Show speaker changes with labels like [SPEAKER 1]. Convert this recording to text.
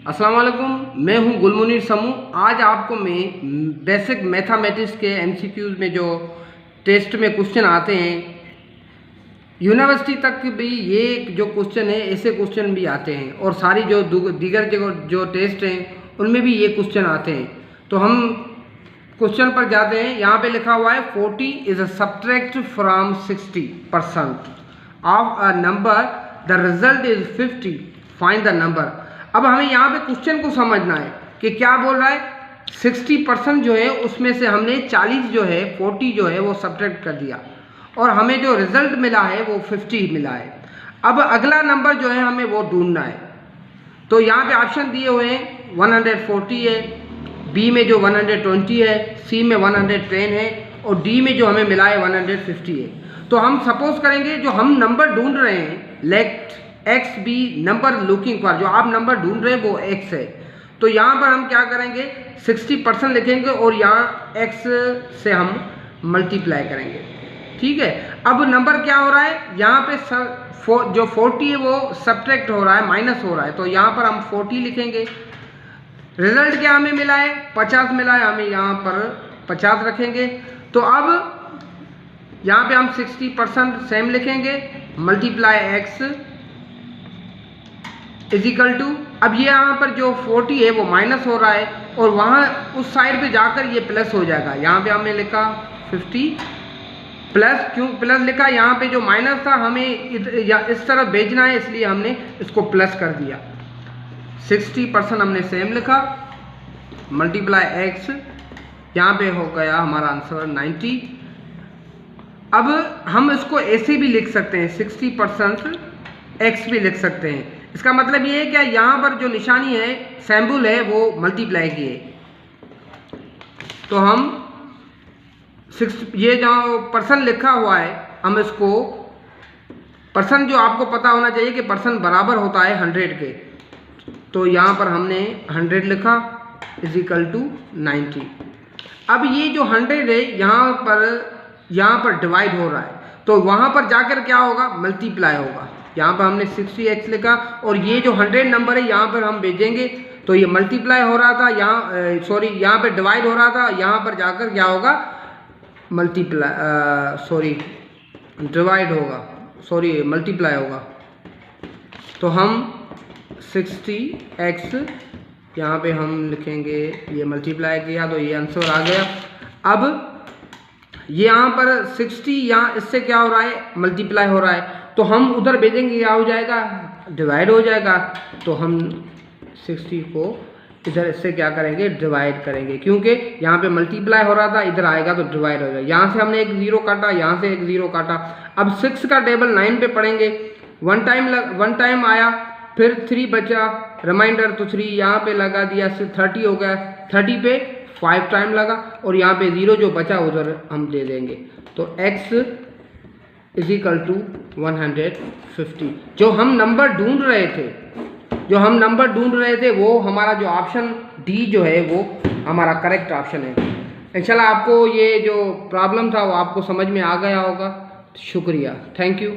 [SPEAKER 1] अस्सलाम वालेकुम, मैं हूं गुलमुनीर समू। आज आपको मैं बेसिक मैथमेटिक्स के एमसीक्यूज़ में जो टेस्ट में क्वेश्चन आते हैं, यूनिवर्सिटी तक भी ये जो क्वेश्चन है ऐसे क्वेश्चन भी आते हैं और सारी जो दीगर जो टेस्ट हैं उनमें भी ये क्वेश्चन आते हैं। तो हम क्वेश्चन पर जाते हैं। यहाँ पे लिखा हुआ है 40 is subtract from 60% of a number, the result is 50, find the number. अब हमें यहाँ पे क्वेश्चन को समझना है कि क्या बोल रहा है। 60% जो है उसमें से हमने 40 जो है 40 जो है वो सब्ट्रैक्ट कर दिया और हमें जो रिजल्ट मिला है वो 50 मिला है। अब अगला नंबर जो है हमें वो ढूंढना है। तो यहाँ पे ऑप्शन दिए हुए हैं 140 है, बी में जो 120 है, सी में 110 है और डी में जो हमें मिला है 150 है। तो हम सपोज करेंगे जो हम नंबर ढूंढ रहे हैं, let X be number looking for, जो आप नंबर ढूंढ रहे हैं वो एक्स है। तो यहाँ पर हम क्या करेंगे, 60% लिखेंगे और यहाँ एक्स से हम मल्टीप्लाई करेंगे। ठीक है। अब नंबर क्या हो रहा है, यहाँ पे जो 40 है वो सब्ट्रैक्ट हो रहा है, माइनस हो रहा है। तो यहाँ पर हम 40 लिखेंगे। रिजल्ट क्या हमें मिला है, 50 मिला है, हमें यहाँ पर 50 रखेंगे। तो अब यहाँ पे हम 60% सेम लिखेंगे, मल्टीप्लाई एक्स इजिकल टू, अब ये यहाँ पर जो 40 है वो माइनस हो रहा है और वहाँ उस साइड पे जाकर ये प्लस हो जाएगा। यहाँ पे हमने लिखा 50 प्लस, क्यों प्लस लिखा, यहाँ पे जो माइनस था हमें इस तरफ भेजना है इसलिए हमने इसको प्लस कर दिया। 60% हमने सेम लिखा, मल्टीप्लाई एक्स, यहाँ पे हो गया हमारा आंसर 90। अब हम इसको ऐसे भी लिख सकते हैं, 60% एक्स भी लिख सकते हैं। इसका मतलब ये है कि यहाँ पर जो निशानी है सैम्बुल है वो मल्टीप्लाई की है। तो हम ये जो परसेंट लिखा हुआ है हम इसको परसेंट, जो आपको पता होना चाहिए कि परसेंट बराबर होता है 100 के। तो यहाँ पर हमने 100 लिखा इजिकल टू 90। अब ये जो 100 है यहाँ पर डिवाइड हो रहा है, तो वहाँ पर जाकर क्या होगा, मल्टीप्लाई होगा। यहाँ पर हमने 60x लिखा और ये जो 100 नंबर है यहाँ पर हम भेजेंगे। तो ये मल्टीप्लाई हो रहा था, यहाँ पर डिवाइड हो रहा था, यहाँ पर जाकर क्या होगा, मल्टीप्लाई होगा। तो हम 60x यहाँ पे हम लिखेंगे, ये मल्टीप्लाई किया तो ये आंसर आ गया। अब ये यहाँ पर 60 यहाँ इससे क्या हो रहा है, मल्टीप्लाई हो रहा है, तो हम उधर भेजेंगे, क्या हो जाएगा, डिवाइड हो जाएगा। तो हम 60 को इधर इससे क्या करेंगे, डिवाइड करेंगे, क्योंकि यहाँ पे मल्टीप्लाई हो रहा था, इधर आएगा तो डिवाइड हो जाएगा। यहाँ से हमने एक 0 काटा, यहाँ से एक 0 काटा। अब 6 का टेबल 9 पे पढ़ेंगे, वन टाइम आया, फिर 3 बचा रिमाइंडर, तो 3 यहाँ पे लगा दिया, 30 हो गया, 30 पे 5 टाइम लगा और यहाँ पे 0 जो बचा उधर हम दे देंगे। तो x इजिकल टू 150। जो हम नंबर ढूंढ रहे थे वो हमारा जो ऑप्शन डी जो है वो हमारा करेक्ट ऑप्शन है। इंशाल्लाह आपको ये जो प्रॉब्लम था वो आपको समझ में आ गया होगा। शुक्रिया, थैंक यू।